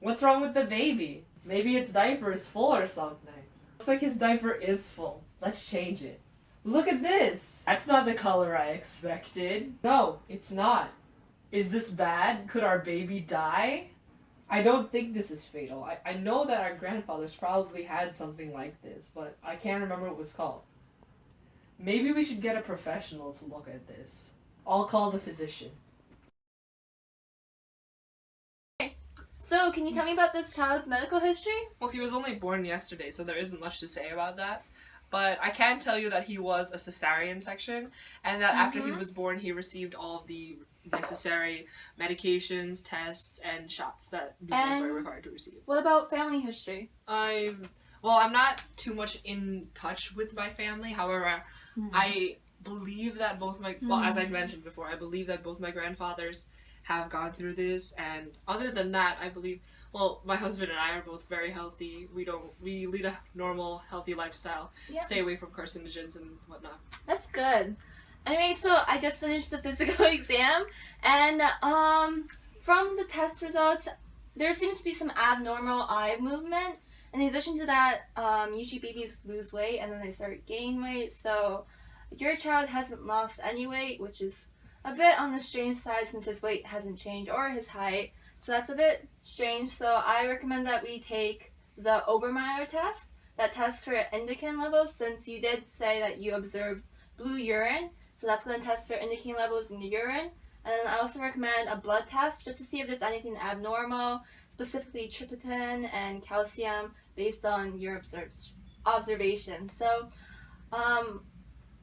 What's wrong with the baby? Maybe its diaper is full or something. Looks like his diaper is full. Let's change it. Look at this! That's not the color I expected. No, it's not. Is this bad? Could our baby die? I don't think this is fatal. I know that our grandfathers probably had something like this, but I can't remember what it was called. Maybe we should get a professional to look at this. I'll call the physician. So, can you tell me about this child's medical history? Well, he was only born yesterday, so there isn't much to say about that. But I can tell you that he was a cesarean section, and that after he was born, he received all of the necessary medications, tests, and shots that newborns are required to receive. What about family history? I'm not too much in touch with my family. However, I believe that both my, as I mentioned before, I believe that both my grandfathers have gone through this, and other than that, I believe, my husband and I are both very healthy. We lead a normal, healthy lifestyle. Yep. Stay away from carcinogens and whatnot. That's good. Anyway, so I just finished the physical exam, and from the test results, there seems to be some abnormal eye movement. In addition to that, usually babies lose weight and then they start gaining weight, so your child hasn't lost any weight, which is a bit on the strange side since his weight hasn't changed or his height, so that's a bit strange. So I recommend that we take the Obermeyer test, that tests for indican levels, since you did say that you observed blue urine, so that's going to test for indican levels in the urine. And then I also recommend a blood test just to see if there's anything abnormal, specifically tryptophan and calcium, based on your observation. So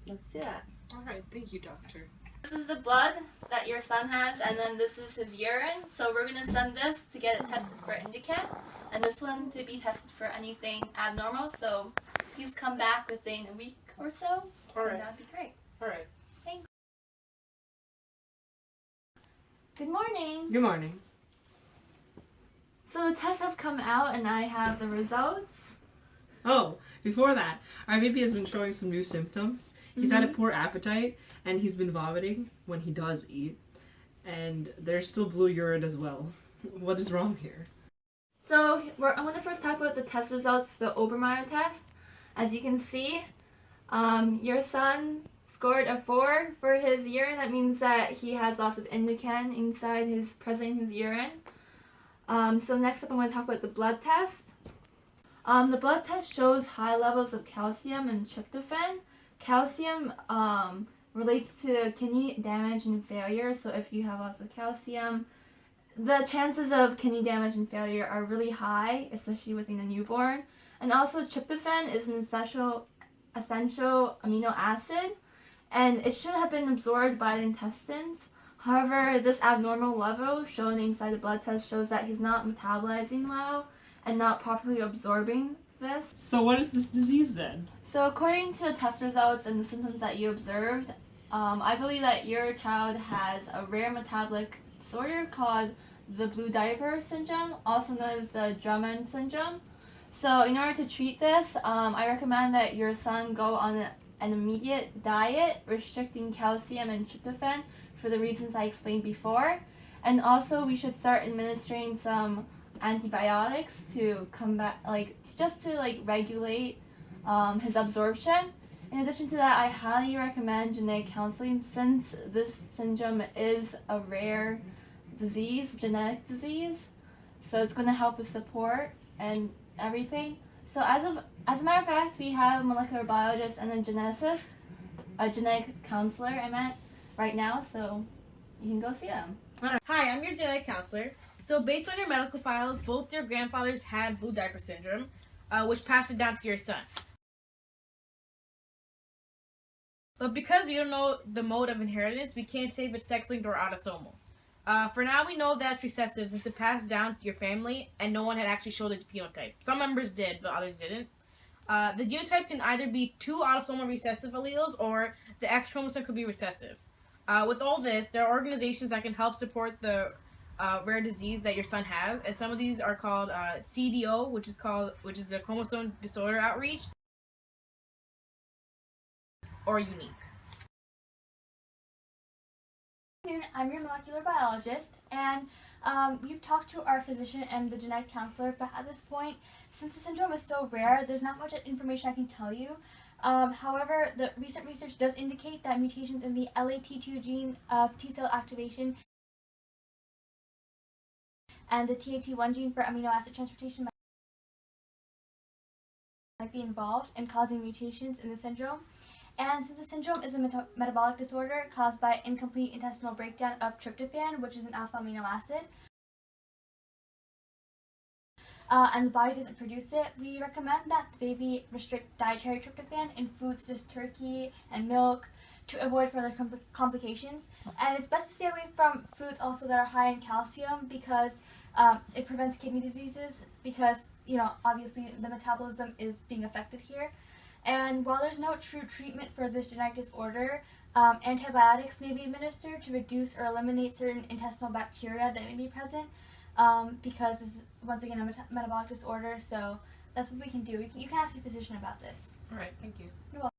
let's do that. Alright, thank you, doctor. This is the blood that your son has, and then this is his urine. So we're going to send this to get it tested for indican, and this one to be tested for anything abnormal. So please come back within a week or so. Alright. That'd be great. Alright. Thanks. Good morning. Good morning. So the tests have come out, and I have the results. Oh, before that, our baby has been showing some new symptoms. He's had a poor appetite, and he's been vomiting when he does eat. And there's still blue urine as well. What is wrong here? So I'm going to first talk about the test results for the Obermeyer test. As you can see, your son scored a 4 for his urine. That means that he has lots of indican present in his urine. So next up, I'm going to talk about the blood test. The blood test shows high levels of calcium and tryptophan. Calcium relates to kidney damage and failure, so if you have lots of calcium, the chances of kidney damage and failure are really high, especially within a newborn. And also tryptophan is an essential amino acid, and it should have been absorbed by the intestines. However, this abnormal level shown inside the blood test shows that he's not metabolizing well and not properly absorbing this. So what is this disease then? So according to the test results and the symptoms that you observed, I believe that your child has a rare metabolic disorder called the blue diaper syndrome, also known as the Drummond syndrome. So in order to treat this, I recommend that your son go on an immediate diet restricting calcium and tryptophan for the reasons I explained before. And also we should start administering some antibiotics to combat, just to regulate his absorption. In addition to that, I highly recommend genetic counseling, since this syndrome is a rare disease, genetic disease. So it's going to help with support and everything. So as a matter of fact, we have a molecular biologist and a geneticist, a genetic counselor, right now, so you can go see them. Hi, I'm your genetic counselor. So based on your medical files, both your grandfathers had blue diaper syndrome, which passed it down to your son. But because we don't know the mode of inheritance, we can't say if it's sex-linked or autosomal. For now, we know that's recessive since it passed down to your family and no one had actually showed the genotype. Some members did, but others didn't. The genotype can either be 2 autosomal recessive alleles or the X chromosome could be recessive. With all this, there are organizations that can help support the rare disease that your son has, and some of these are called CDO, which is the Chromosome Disorder Outreach, or Unique. afternoon. I'm your molecular biologist, and you've talked to our physician and the genetic counselor, but at this point, since the syndrome is so rare, there's not much information I can tell you. However, the recent research does indicate that mutations in the LAT2 gene of T-cell activation and the TAT1 gene for amino acid transportation might be involved in causing mutations in the syndrome. And since the syndrome is a metabolic disorder caused by incomplete intestinal breakdown of tryptophan, which is an alpha amino acid, and the body doesn't produce it, we recommend that the baby restrict dietary tryptophan in foods such as turkey and milk to avoid further complications. And it's best to stay away from foods also that are high in calcium because it prevents kidney diseases because, obviously the metabolism is being affected here. And while there's no true treatment for this genetic disorder, antibiotics may be administered to reduce or eliminate certain intestinal bacteria that may be present because this is, once again, a metabolic disorder. So that's what we can do. You can ask your physician about this. All right, thank you. You're welcome.